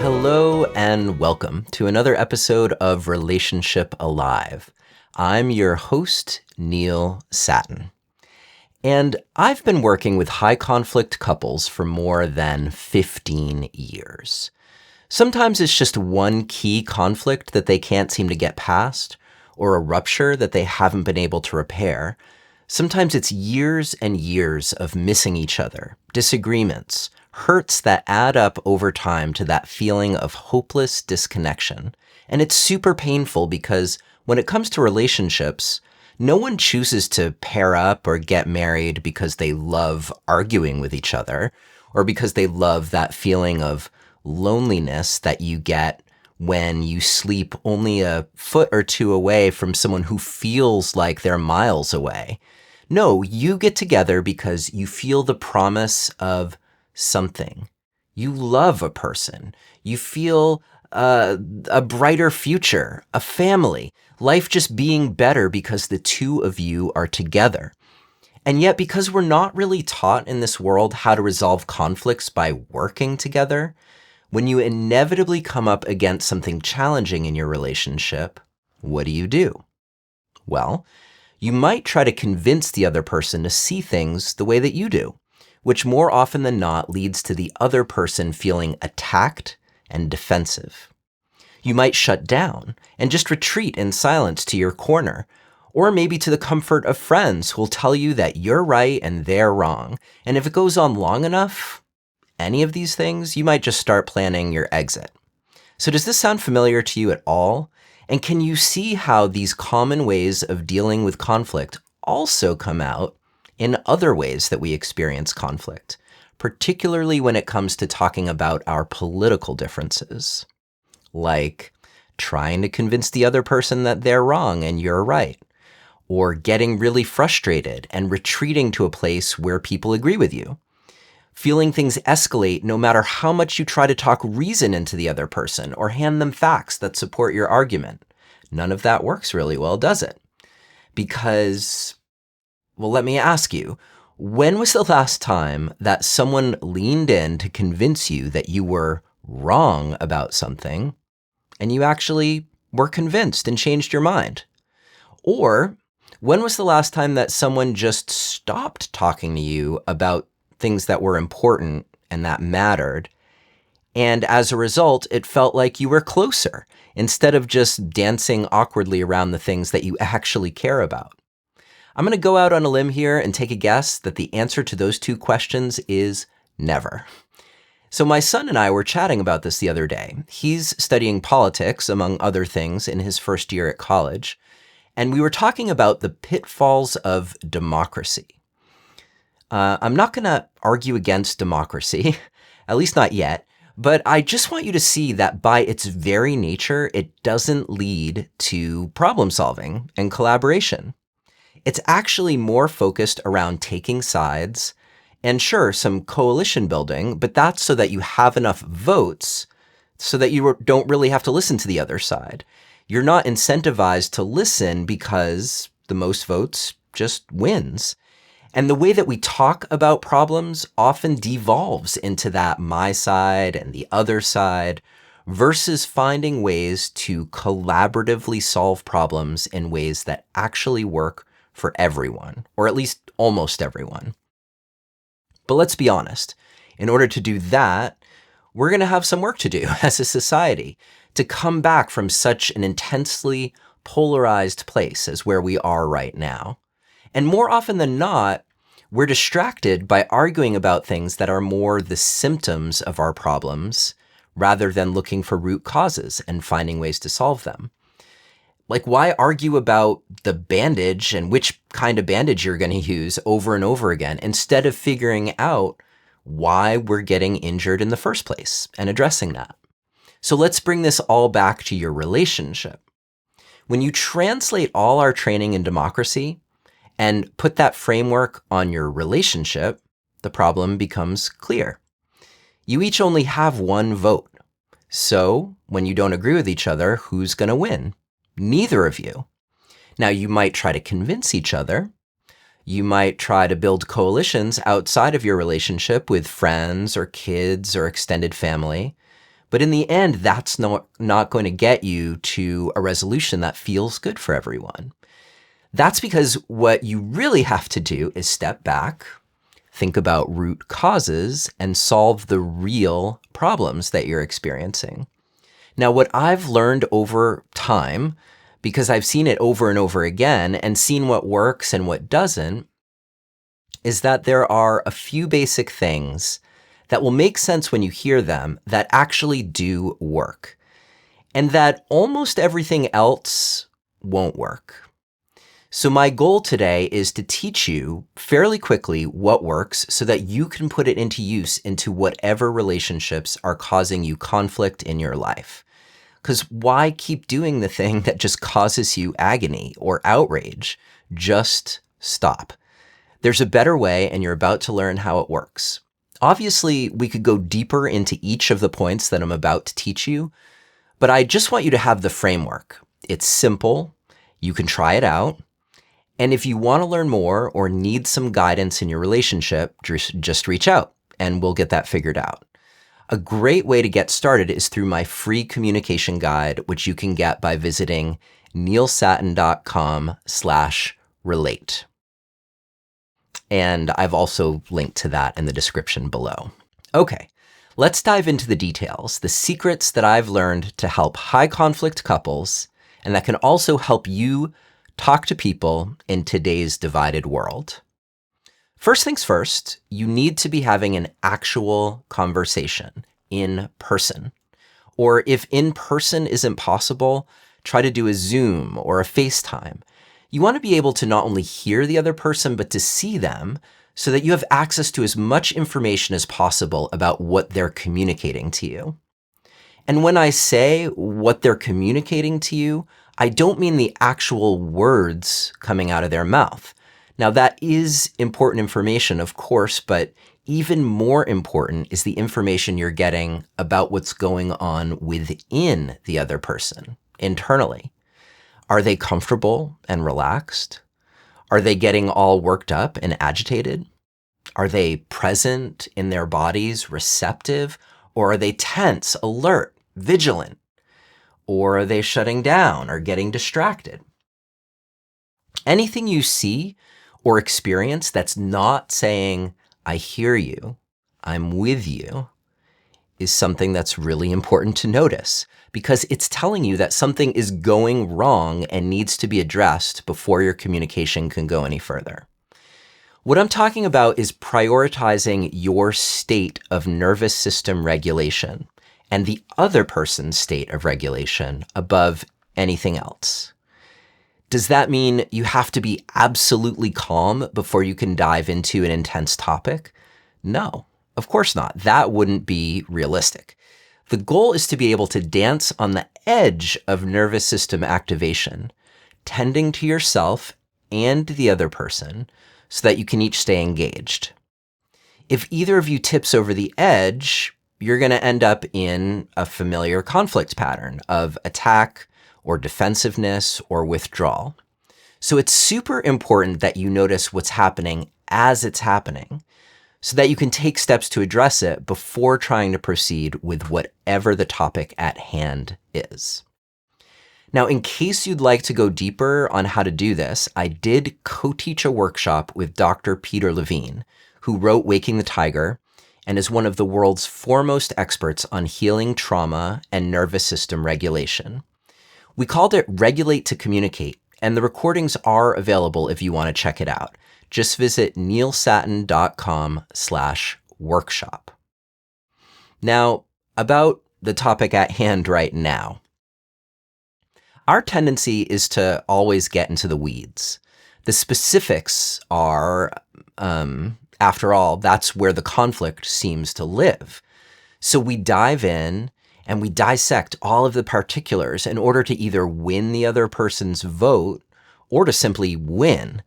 Hello and welcome to another episode of Relationship Alive. I'm your host, Neil Sattin. And I've been working with high conflict couples for more than 15 years. Sometimes it's just one key conflict that they can't seem to get past, or a rupture that they haven't been able to repair. Sometimes it's years and years of missing each other, disagreements, hurts that add up over time to that feeling of hopeless disconnection. And it's super painful because when it comes to relationships, no one chooses to pair up or get married because they love arguing with each other or because they love that feeling of loneliness that you get when you sleep only a foot or two away from someone who feels like they're miles away. No, you get together because you feel the promise of something. You love a person. You feel a brighter future, a family, life just being better because the two of you are together. And yet, because we're not really taught in this world how to resolve conflicts by working together, when you inevitably come up against something challenging in your relationship, what do? Well, you might try to convince the other person to see things the way that you do, which more often than not leads to the other person feeling attacked and defensive. You might shut down and just retreat in silence to your corner, or maybe to the comfort of friends who'll tell you that you're right and they're wrong. And if it goes on long enough, any of these things, you might just start planning your exit. So does this sound familiar to you at all? And can you see how these common ways of dealing with conflict also come out in other ways that we experience conflict, particularly when it comes to talking about our political differences, like trying to convince the other person that they're wrong and you're right, or getting really frustrated and retreating to a place where people agree with you, feeling things escalate no matter how much you try to talk reason into the other person or hand them facts that support your argument. None of that works really well, does it? Because, well, let me ask you, when was the last time that someone leaned in to convince you that you were wrong about something and you actually were convinced and changed your mind? Or when was the last time that someone just stopped talking to you about things that were important and that mattered, and as a result, it felt like you were closer instead of just dancing awkwardly around the things that you actually care about? I'm going to go out on a limb here and take a guess that the answer to those two questions is never. So my son and I were chatting about this the other day. He's studying politics, among other things, in his first year at college, and we were talking about the pitfalls of democracy. I'm not going to argue against democracy, at least not yet, but I just want you to see that by its very nature, it doesn't lead to problem solving and collaboration. It's actually more focused around taking sides and sure, some coalition building, but that's so that you have enough votes so that you don't really have to listen to the other side. You're not incentivized to listen because the most votes just wins. And the way that we talk about problems often devolves into that my side and the other side versus finding ways to collaboratively solve problems in ways that actually work for everyone, or at least almost everyone. But let's be honest, in order to do that, we're going to have some work to do as a society to come back from such an intensely polarized place as where we are right now. And more often than not, we're distracted by arguing about things that are more the symptoms of our problems rather than looking for root causes and finding ways to solve them. Like, why argue about the bandage and which kind of bandage you're going to use over and over again instead of figuring out why we're getting injured in the first place and addressing that? So let's bring this all back to your relationship. When you translate all our training in democracy and put that framework on your relationship, the problem becomes clear. You each only have one vote. So when you don't agree with each other, who's going to win? Neither of you. Now, you might try to convince each other. You might try to build coalitions outside of your relationship with friends or kids or extended family. But in the end, that's not going to get you to a resolution that feels good for everyone. That's because what you really have to do is step back, think about root causes, and solve the real problems that you're experiencing. Now, what I've learned over time, because I've seen it over and over again and seen what works and what doesn't, is that there are a few basic things that will make sense when you hear them that actually do work, and that almost everything else won't work. So my goal today is to teach you fairly quickly what works so that you can put it into use into whatever relationships are causing you conflict in your life. Because why keep doing the thing that just causes you agony or outrage? Just stop. There's a better way, and you're about to learn how it works. Obviously, we could go deeper into each of the points that I'm about to teach you, but I just want you to have the framework. It's simple. You can try it out. And if you want to learn more or need some guidance in your relationship, just reach out and we'll get that figured out. A great way to get started is through my free communication guide, which you can get by visiting neilsattin.com/relate. And I've also linked to that in the description below. Okay, let's dive into the details, the secrets that I've learned to help high conflict couples, and that can also help you talk to people in today's divided world. First things first, you need to be having an actual conversation in person. Or if in person isn't possible, try to do a Zoom or a FaceTime. You want to be able to not only hear the other person, but to see them so that you have access to as much information as possible about what they're communicating to you. And when I say what they're communicating to you, I don't mean the actual words coming out of their mouth. Now, that is important information, of course, but even more important is the information you're getting about what's going on within the other person, internally. Are they comfortable and relaxed? Are they getting all worked up and agitated? Are they present in their bodies, receptive? Or are they tense, alert, vigilant? Or are they shutting down or getting distracted? Anything you see or experience that's not saying, I hear you, I'm with you, is something that's really important to notice, because it's telling you that something is going wrong and needs to be addressed before your communication can go any further. What I'm talking about is prioritizing your state of nervous system regulation and the other person's state of regulation above anything else. Does that mean you have to be absolutely calm before you can dive into an intense topic? No, of course not. That wouldn't be realistic. The goal is to be able to dance on the edge of nervous system activation, tending to yourself and the other person so that you can each stay engaged. If either of you tips over the edge, you're going to end up in a familiar conflict pattern of attack or defensiveness or withdrawal. So it's super important that you notice what's happening as it's happening so that you can take steps to address it before trying to proceed with whatever the topic at hand is. Now, in case you'd like to go deeper on how to do this, I did co-teach a workshop with Dr. Peter Levine, who wrote Waking the Tiger and is one of the world's foremost experts on healing trauma and nervous system regulation. We called it Regulate to Communicate, and the recordings are available if you want to check it out. Just visit neilsattin.com/workshop. Now, about the topic at hand right now. Our tendency is to always get into the weeds. The specifics are, after all, that's where the conflict seems to live. So we dive in and we dissect all of the particulars in order to either win the other person's vote or to simply win.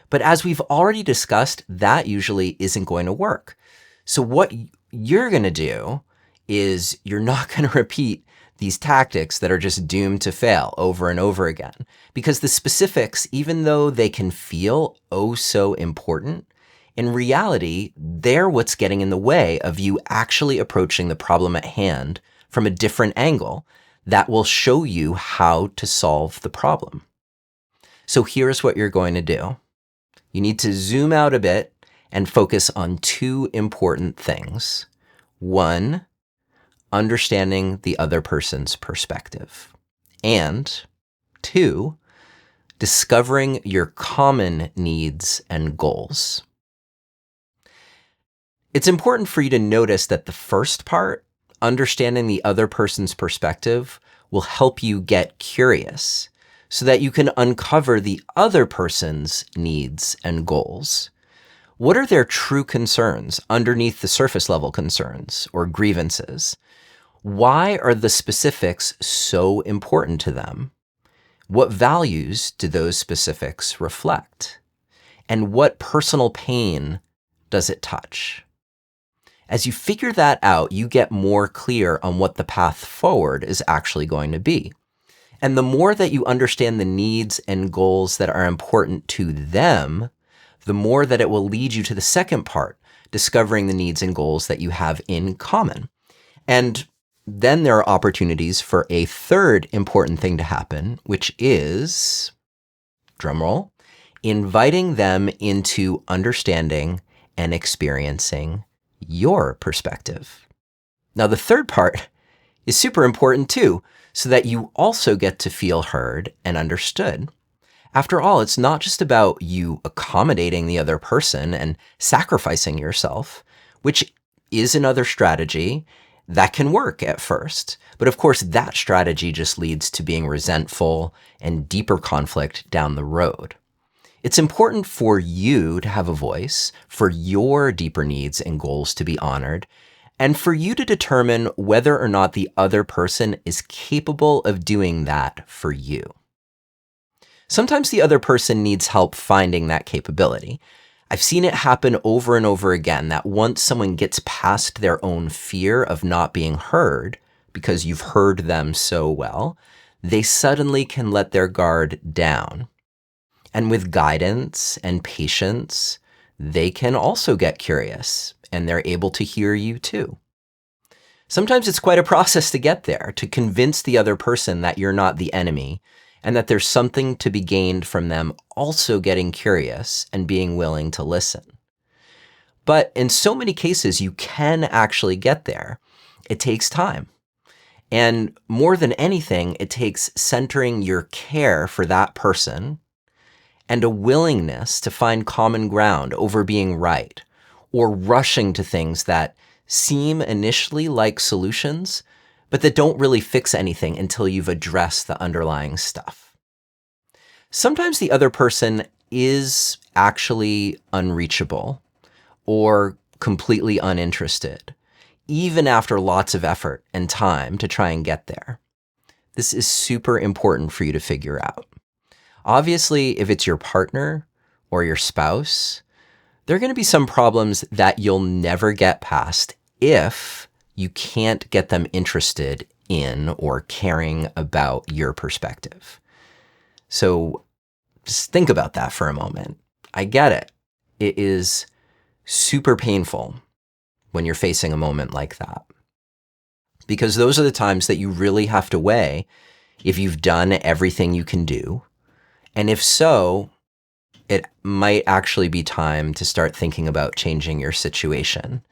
But as we've already discussed, that usually isn't going to work. So what you're going to do is you're not going to repeat these tactics that are just doomed to fail over and over again. Because the specifics, even though they can feel oh so important, in reality, they're what's getting in the way of you actually approaching the problem at hand from a different angle that will show you how to solve the problem. So here's what you're going to do. You need to zoom out a bit and focus on two important things. One, understanding the other person's perspective. And two, discovering your common needs and goals. It's important for you to notice that the first part, understanding the other person's perspective, will help you get curious so that you can uncover the other person's needs and goals. What are their true concerns underneath the surface level concerns or grievances? Why are the specifics so important to them? What values do those specifics reflect? And what personal pain does it touch? As you figure that out, you get more clear on what the path forward is actually going to be. And the more that you understand the needs and goals that are important to them, the more that it will lead you to the second part, discovering the needs and goals that you have in common. And then there are opportunities for a third important thing to happen, which is, drumroll, inviting them into understanding and experiencing your perspective. Now, the third part is super important too, so that you also get to feel heard and understood. After all, it's not just about you accommodating the other person and sacrificing yourself, which is another strategy that can work at first. But of course, that strategy just leads to being resentful and deeper conflict down the road. It's important for you to have a voice, for your deeper needs and goals to be honored, and for you to determine whether or not the other person is capable of doing that for you. Sometimes the other person needs help finding that capability. I've seen it happen over and over again that once someone gets past their own fear of not being heard, because you've heard them so well, they suddenly can let their guard down. And with guidance and patience, they can also get curious, and they're able to hear you too. Sometimes it's quite a process to get there, to convince the other person that you're not the enemy, and that there's something to be gained from them also getting curious and being willing to listen. But in so many cases, you can actually get there. It takes time. And more than anything, it takes centering your care for that person and a willingness to find common ground over being right or rushing to things that seem initially like solutions, but that don't really fix anything until you've addressed the underlying stuff. Sometimes the other person is actually unreachable or completely uninterested, even after lots of effort and time to try and get there. This is super important for you to figure out. Obviously, if it's your partner or your spouse, there are going to be some problems that you'll never get past if you can't get them interested in or caring about your perspective. So just think about that for a moment. I get it. It is super painful when you're facing a moment like that, because those are the times that you really have to weigh if you've done everything you can do. And if so, it might actually be time to start thinking about changing your situation,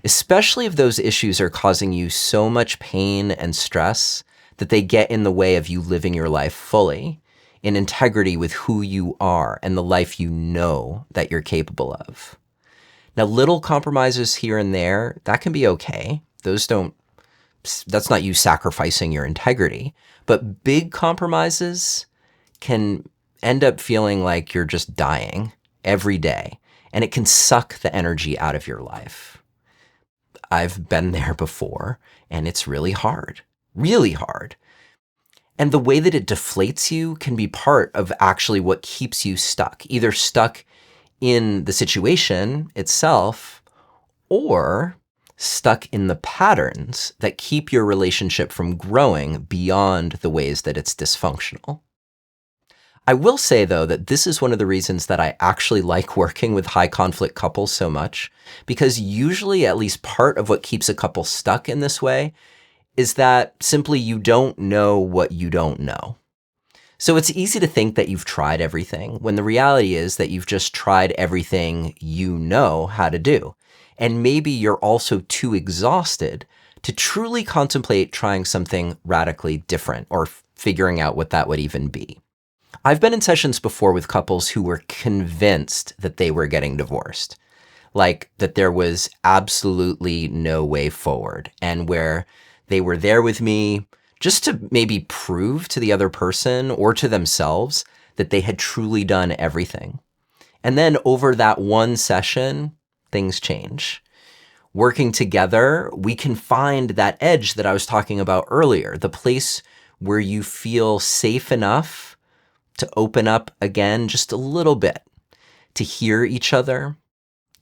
especially if those issues are causing you so much pain and stress that they get in the way of you living your life fully, in integrity with who you are and the life you know that you're capable of. Now, little compromises here and there, that can be okay. That's not you sacrificing your integrity. But big compromises can end up feeling like you're just dying every day, and it can suck the energy out of your life. I've been there before, and it's really hard, really hard. And the way that it deflates you can be part of actually what keeps you stuck, either stuck in the situation itself or stuck in the patterns that keep your relationship from growing beyond the ways that it's dysfunctional. I will say, though, that this is one of the reasons that I actually like working with high conflict couples so much, because usually at least part of what keeps a couple stuck in this way is that simply you don't know what you don't know. So it's easy to think that you've tried everything, when the reality is that you've just tried everything you know how to do. And maybe you're also too exhausted to truly contemplate trying something radically different or figuring out what that would even be. I've been in sessions before with couples who were convinced that they were getting divorced, like that there was absolutely no way forward, and where they were there with me just to maybe prove to the other person or to themselves that they had truly done everything. And then over that one session, things change. Working together, we can find that edge that I was talking about earlier, the place where you feel safe enough to open up again just a little bit, to hear each other,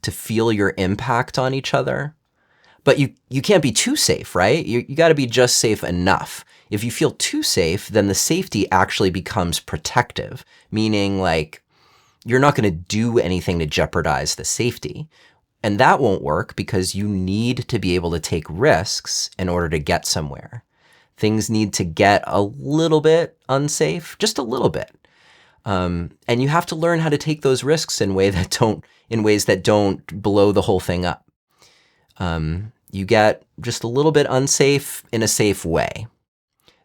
to feel your impact on each other. But you can't be too safe, right? You got to be just safe enough. If you feel too safe, then the safety actually becomes protective, meaning like you're not going to do anything to jeopardize the safety. And that won't work because you need to be able to take risks in order to get somewhere. Things need to get a little bit unsafe, just a little bit. And you have to learn how to take those risks in ways that don't blow the whole thing up. You get just a little bit unsafe in a safe way.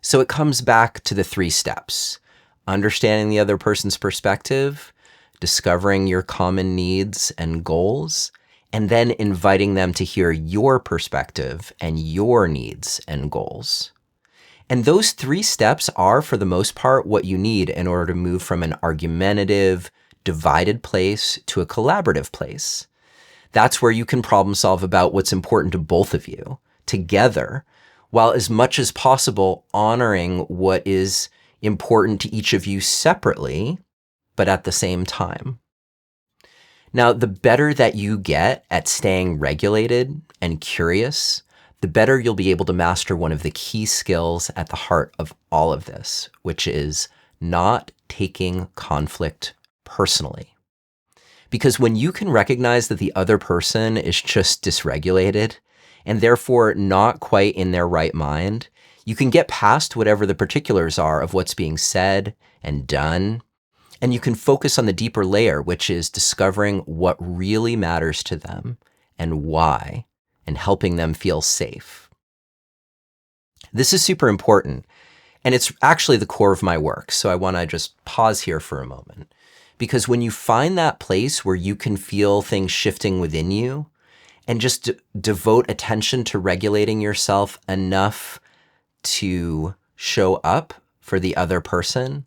So it comes back to the 3 steps: understanding the other person's perspective, discovering your common needs and goals, and then inviting them to hear your perspective and your needs and goals. And those 3 steps are, for the most part, what you need in order to move from an argumentative, divided place to a collaborative place. That's where you can problem solve about what's important to both of you together, while as much as possible honoring what is important to each of you separately, but at the same time. Now, the better that you get at staying regulated and curious, the better you'll be able to master one of the key skills at the heart of all of this, which is not taking conflict personally. Because when you can recognize that the other person is just dysregulated and therefore not quite in their right mind, you can get past whatever the particulars are of what's being said and done, and you can focus on the deeper layer, which is discovering what really matters to them and why, and helping them feel safe. This is super important, and it's actually the core of my work, so I want to just pause here for a moment. Because when you find that place where you can feel things shifting within you and just devote attention to regulating yourself enough to show up for the other person,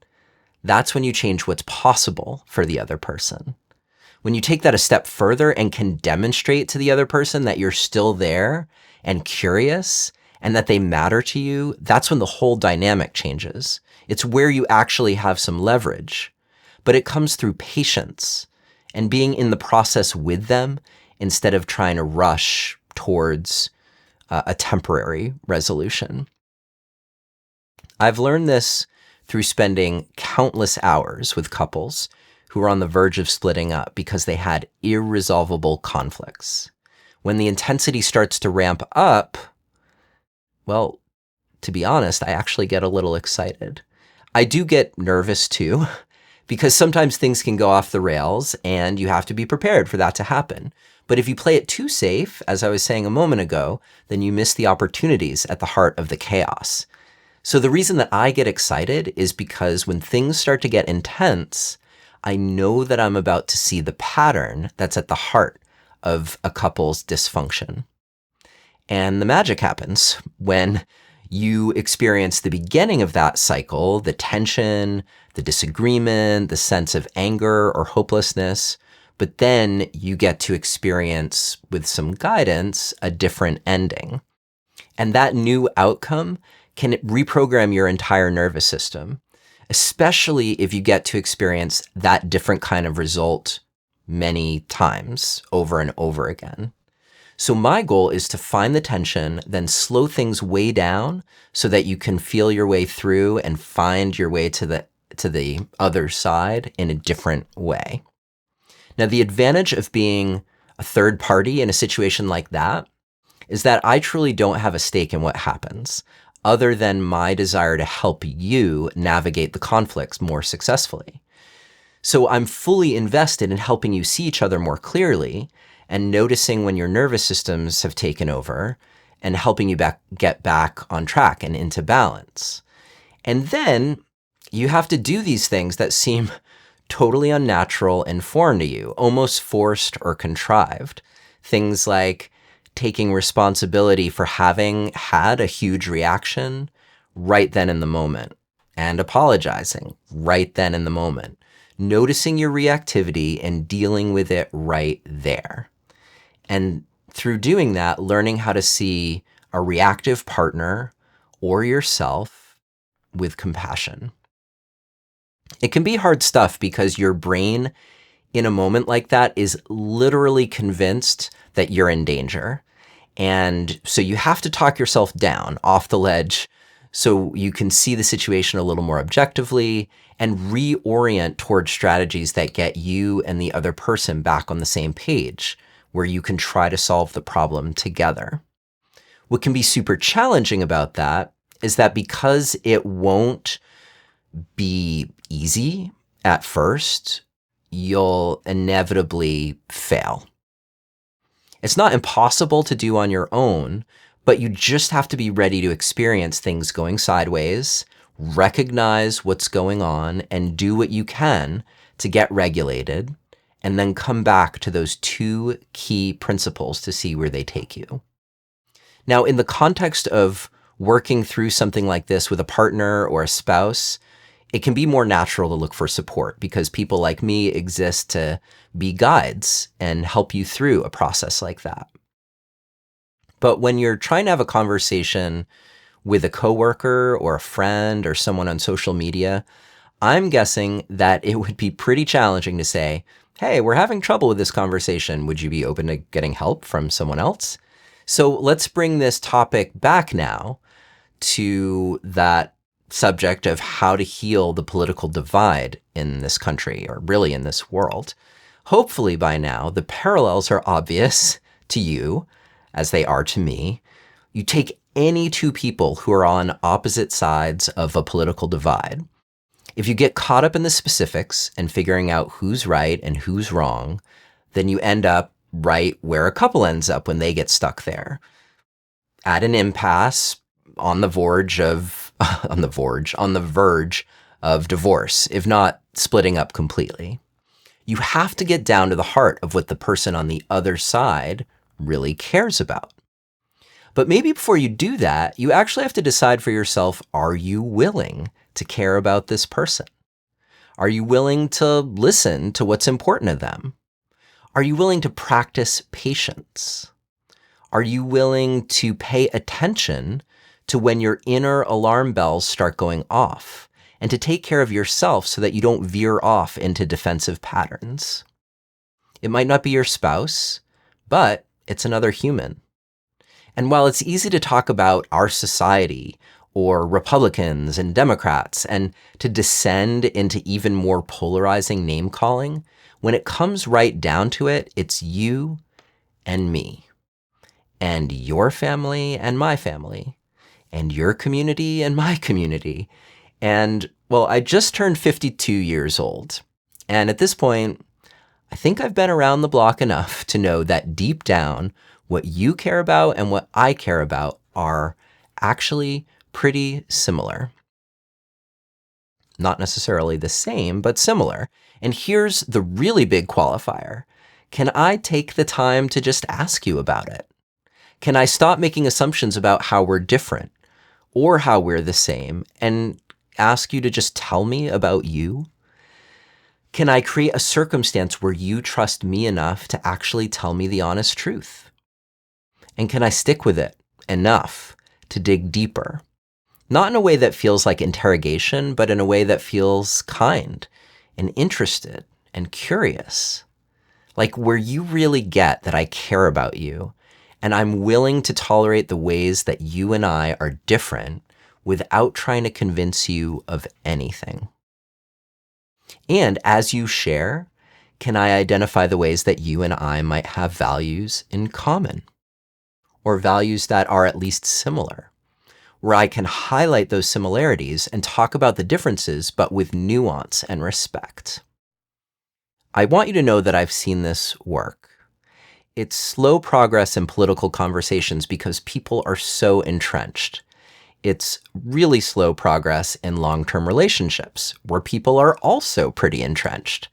that's when you change what's possible for the other person. When you take that a step further and can demonstrate to the other person that you're still there and curious and that they matter to you, that's when the whole dynamic changes. It's where you actually have some leverage. But it comes through patience and being in the process with them instead of trying to rush towards a temporary resolution. I've learned this through spending countless hours with couples who were on the verge of splitting up because they had irresolvable conflicts. When the intensity starts to ramp up, well, to be honest, I actually get a little excited. I do get nervous too, because sometimes things can go off the rails and you have to be prepared for that to happen. But if you play it too safe, as I was saying a moment ago, then you miss the opportunities at the heart of the chaos. So the reason that I get excited is because when things start to get intense, I know that I'm about to see the pattern that's at the heart of a couple's dysfunction. And the magic happens when you experience the beginning of that cycle, the tension, the disagreement, the sense of anger or hopelessness, but then you get to experience, with some guidance, a different ending. And that new outcome can reprogram your entire nervous system, especially if you get to experience that different kind of result many times over and over again. So my goal is to find the tension, then slow things way down so that you can feel your way through and find your way to the other side in a different way. Now, the advantage of being a third party in a situation like that is that I truly don't have a stake in what happens, other than my desire to help you navigate the conflicts more successfully. So I'm fully invested in helping you see each other more clearly and noticing when your nervous systems have taken over and helping you get back on track and into balance. And then you have to do these things that seem totally unnatural and foreign to you, almost forced or contrived. Things like taking responsibility for having had a huge reaction right then in the moment and apologizing right then in the moment, noticing your reactivity and dealing with it right there. And through doing that, learning how to see a reactive partner or yourself with compassion. It can be hard stuff because your brain in a moment like that is literally convinced that you're in danger. And so you have to talk yourself down off the ledge so you can see the situation a little more objectively and reorient towards strategies that get you and the other person back on the same page, where you can try to solve the problem together. What can be super challenging about that is that because it won't be easy at first, you'll inevitably fail. It's not impossible to do on your own, but you just have to be ready to experience things going sideways, recognize what's going on, and do what you can to get regulated, and then come back to those two key principles to see where they take you. Now, in the context of working through something like this with a partner or a spouse, it can be more natural to look for support because people like me exist to be guides and help you through a process like that. But when you're trying to have a conversation with a coworker or a friend or someone on social media, I'm guessing that it would be pretty challenging to say, hey, we're having trouble with this conversation. Would you be open to getting help from someone else? So let's bring this topic back now to that subject of how to heal the political divide in this country, or really in this world. Hopefully by now, the parallels are obvious to you, as they are to me. You take any two people who are on opposite sides of a political divide. If you get caught up in the specifics and figuring out who's right and who's wrong, then you end up right where a couple ends up when they get stuck there, at an impasse on the verge of divorce, if not splitting up completely. You have to get down to the heart of what the person on the other side really cares about. But maybe before you do that, you actually have to decide for yourself, are you willing to care about this person? Are you willing to listen to what's important to them? Are you willing to practice patience? Are you willing to pay attention to when your inner alarm bells start going off, and to take care of yourself so that you don't veer off into defensive patterns? It might not be your spouse, but it's another human. And while it's easy to talk about our society or Republicans and Democrats and to descend into even more polarizing name calling, when it comes right down to it, it's you and me, and your family and my family, and your community and my community. And, well, I just turned 52 years old. And at this point, I think I've been around the block enough to know that deep down, what you care about and what I care about are actually pretty similar. Not necessarily the same, but similar. And here's the really big qualifier. Can I take the time to just ask you about it? Can I stop making assumptions about how we're different or how we're the same and ask you to just tell me about you? Can I create a circumstance where you trust me enough to actually tell me the honest truth? And can I stick with it enough to dig deeper? Not in a way that feels like interrogation, but in a way that feels kind and interested and curious. Like where you really get that I care about you and I'm willing to tolerate the ways that you and I are different without trying to convince you of anything. And as you share, can I identify the ways that you and I might have values in common, or values that are at least similar, where I can highlight those similarities and talk about the differences, but with nuance and respect. I want you to know that I've seen this work. It's slow progress in political conversations because people are so entrenched. It's really slow progress in long-term relationships where people are also pretty entrenched.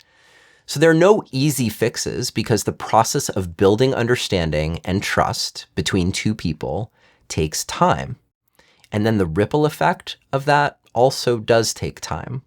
So there are no easy fixes because the process of building understanding and trust between two people takes time. And then the ripple effect of that also does take time.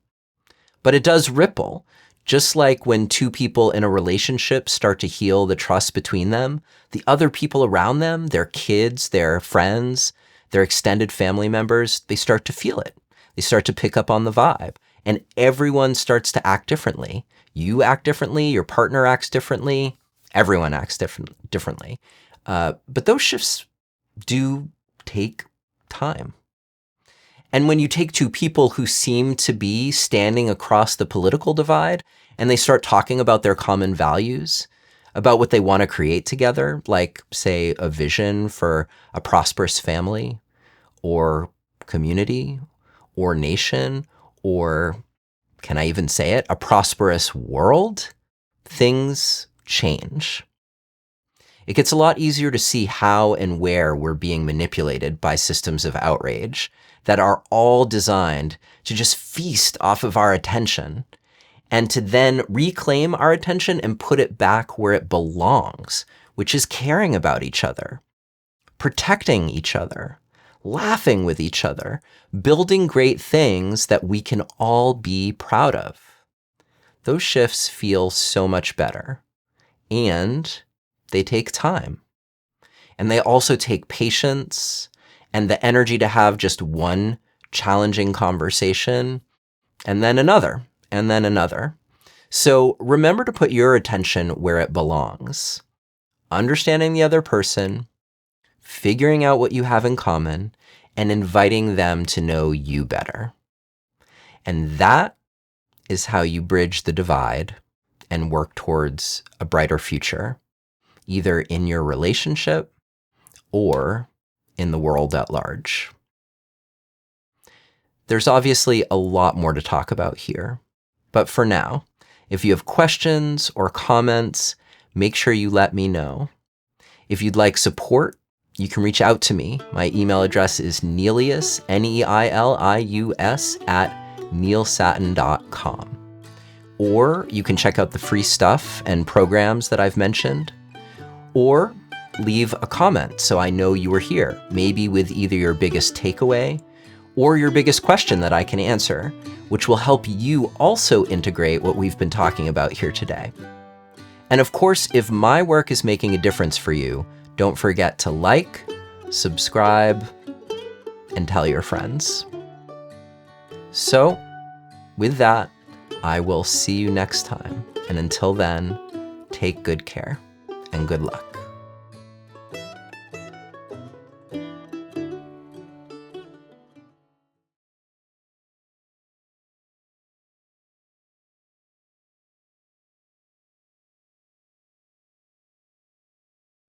But it does ripple. Just like when two people in a relationship start to heal the trust between them, the other people around them, their kids, their friends, their extended family members, they start to feel it. They start to pick up on the vibe, and everyone starts to act differently. You act differently, your partner acts differently, everyone acts differently. But those shifts do take time. And when you take two people who seem to be standing across the political divide and they start talking about their common values, about what they want to create together, like, say, a vision for a prosperous family or community or nation, or, can I even say it, a prosperous world, things change. It gets a lot easier to see how and where we're being manipulated by systems of outrage that are all designed to just feast off of our attention and to then reclaim our attention and put it back where it belongs, which is caring about each other, protecting each other, laughing with each other, building great things that we can all be proud of. Those shifts feel so much better, and they take time. And they also take patience and the energy to have just one challenging conversation, and then another, and then another. So remember to put your attention where it belongs. Understanding the other person, figuring out what you have in common, and inviting them to know you better. And that is how you bridge the divide and work towards a brighter future, either in your relationship or in the world at large. There's obviously a lot more to talk about here, but for now, if you have questions or comments, make sure you let me know. If you'd like support, you can reach out to me. My email address is Neilius, Neilius, @neilsattin.com. Or you can check out the free stuff and programs that I've mentioned, or leave a comment so I know you were here, maybe with either your biggest takeaway or your biggest question that I can answer, which will help you also integrate what we've been talking about here today. And of course, if my work is making a difference for you, don't forget to like, subscribe, and tell your friends. So, with that, I will see you next time. And until then, take good care and good luck.